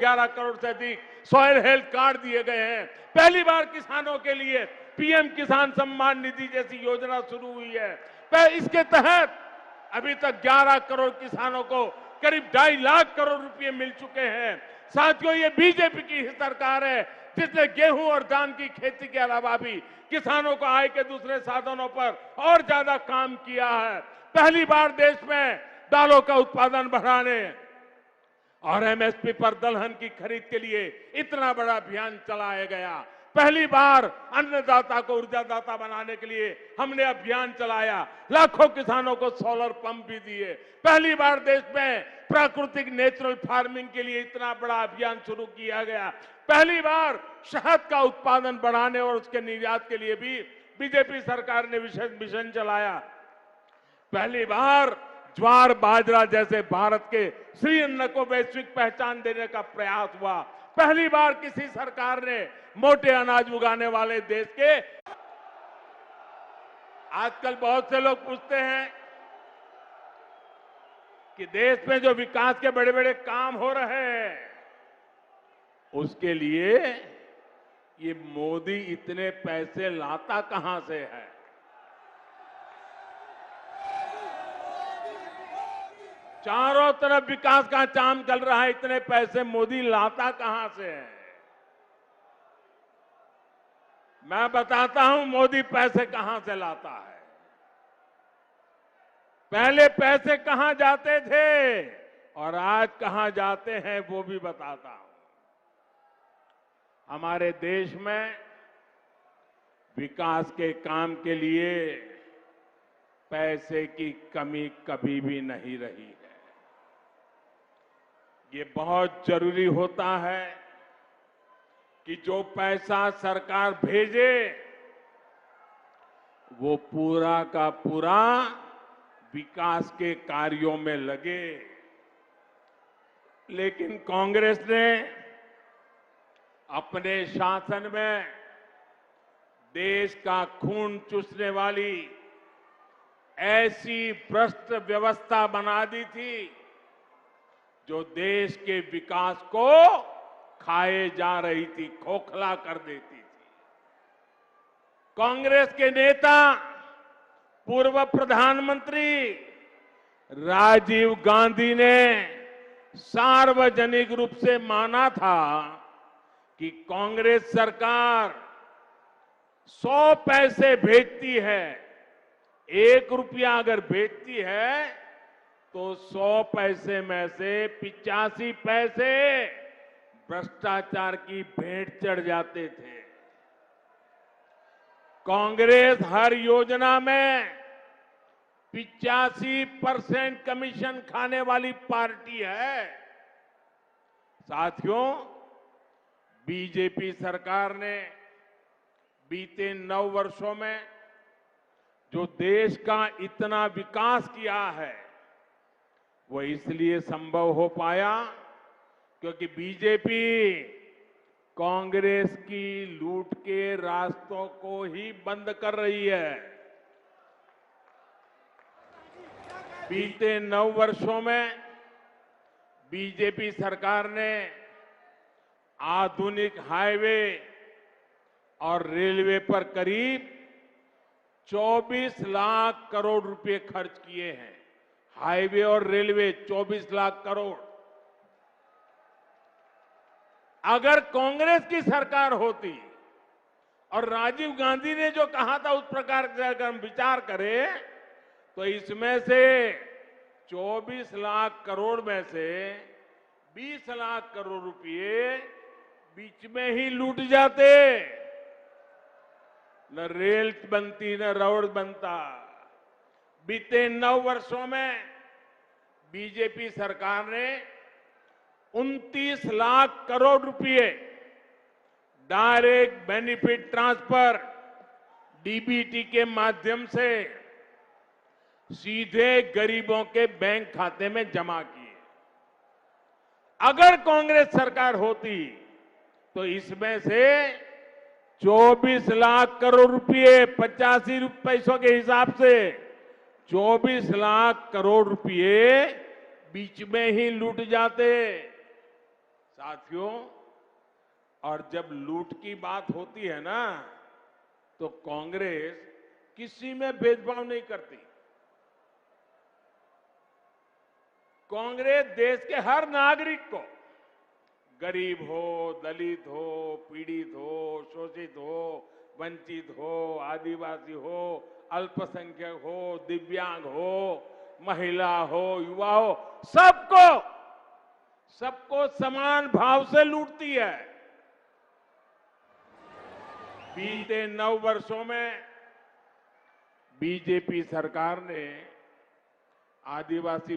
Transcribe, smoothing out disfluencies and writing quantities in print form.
11 करोड़ से अधिक soil health card दिए गए हैं। पहली बार किसानों के लिए पीएम किसान सम्मान निधि जैसी योजना शुरू हुई है। इसके तहत अभी तक 11 करोड़ किसानों को करीब 2.5 लाख करोड़ रुपए मिल चुके हैं। साथियों, ये बीजेपी की ही सरकार है जिसने गेहूं और धान की खेती के अलावा भी किसानों को आय के दूसरे साधनों पर और ज्यादा काम किया है। पहली बार देश में दालों का उत्पादन बढ़ाने और एमएसपी पर दलहन की खरीद के लिए इतना बड़ा अभियान चलाया गया। पहली बार अन्नदाता को ऊर्जादाता बनाने के लिए हमने अभियान चलाया। लाखों किसानों को सोलर पंप भी दिए। पहली बार देश में प्राकृतिक नेचुरल फार्मिंग के लिए इतना बड़ा अभियान शुरू किया गया। पहली बार शहद का उत्पादन बढ़ाने और उसके निर्यात के लिए भी बीजेपी सरकार ने विशेष मिशन चलाया। पहली बार ज्वार बाजरा जैसे भारत के श्री अन्न को वैश्विक पहचान देने का प्रयास हुआ। पहली बार किसी सरकार ने मोटे अनाज उगाने वाले देश के। आजकल बहुत से लोग पूछते हैं कि देश में जो विकास के बड़े बड़े काम हो रहे हैं उसके लिए ये मोदी इतने पैसे लाता कहां से है। चारों तरफ विकास का काम चल रहा है, इतने पैसे मोदी लाता कहां से है। मैं बताता हूं मोदी पैसे कहां से लाता है। पहले पैसे कहां जाते थे और आज कहां जाते हैं वो भी बताता हूं। हमारे देश में विकास के काम के लिए पैसे की कमी कभी भी नहीं रही है। ये बहुत जरूरी होता है कि जो पैसा सरकार भेजे वो पूरा का पूरा विकास के कार्यों में लगे। लेकिन कांग्रेस ने अपने शासन में देश का खून चूसने वाली ऐसी भ्रष्ट व्यवस्था बना दी थी जो देश के विकास को खाए जा रही थी, खोखला कर देती थी। कांग्रेस के नेता पूर्व प्रधानमंत्री राजीव गांधी ने सार्वजनिक रूप से माना था कि कांग्रेस सरकार 100 पैसे भेजती है, 1 रुपया अगर भेजती है तो 100 पैसे में से 85 पैसे भ्रष्टाचार की भेंट चढ़ जाते थे। कांग्रेस हर योजना में 85% कमीशन खाने वाली पार्टी है। साथियों, बीजेपी सरकार ने बीते 9 वर्षों में जो देश का इतना विकास किया है वो इसलिए संभव हो पाया क्योंकि बीजेपी कांग्रेस की लूट के रास्तों को ही बंद कर रही है। बीते 9 वर्षों में बीजेपी सरकार ने आधुनिक हाईवे और रेलवे पर करीब 24 लाख करोड़ रुपए खर्च किए हैं। हाईवे और रेलवे 24 लाख करोड़। अगर कांग्रेस की सरकार होती और राजीव गांधी ने जो कहा था उस प्रकार से अगर हम विचार करें तो इसमें से 24 लाख करोड़ में से 20 लाख करोड़ रुपए बीच में ही लूट जाते। न रेल बनती न रोड बनता। बीते 9 वर्षों में बीजेपी सरकार ने 29 लाख करोड़ रुपए डायरेक्ट बेनिफिट ट्रांसफर डीबीटी के माध्यम से सीधे गरीबों के बैंक खाते में जमा किए। अगर कांग्रेस सरकार होती तो इसमें से 24 लाख करोड़ रुपए 85 पैसों के हिसाब से 24 लाख करोड़ रुपए बीच में ही लूट जाते। साथियों, और जब लूट की बात होती है ना, तो कांग्रेस किसी में भेदभाव नहीं करती। कांग्रेस देश के हर नागरिक को, गरीब हो, दलित हो, पीड़ित हो, शोषित हो, वंचित हो, आदिवासी हो, अल्पसंख्यक हो, दिव्यांग हो, महिला हो, युवा हो, सबको समान भाव से लूटती है। बीते 9 वर्षों में बीजेपी सरकार ने आदिवासी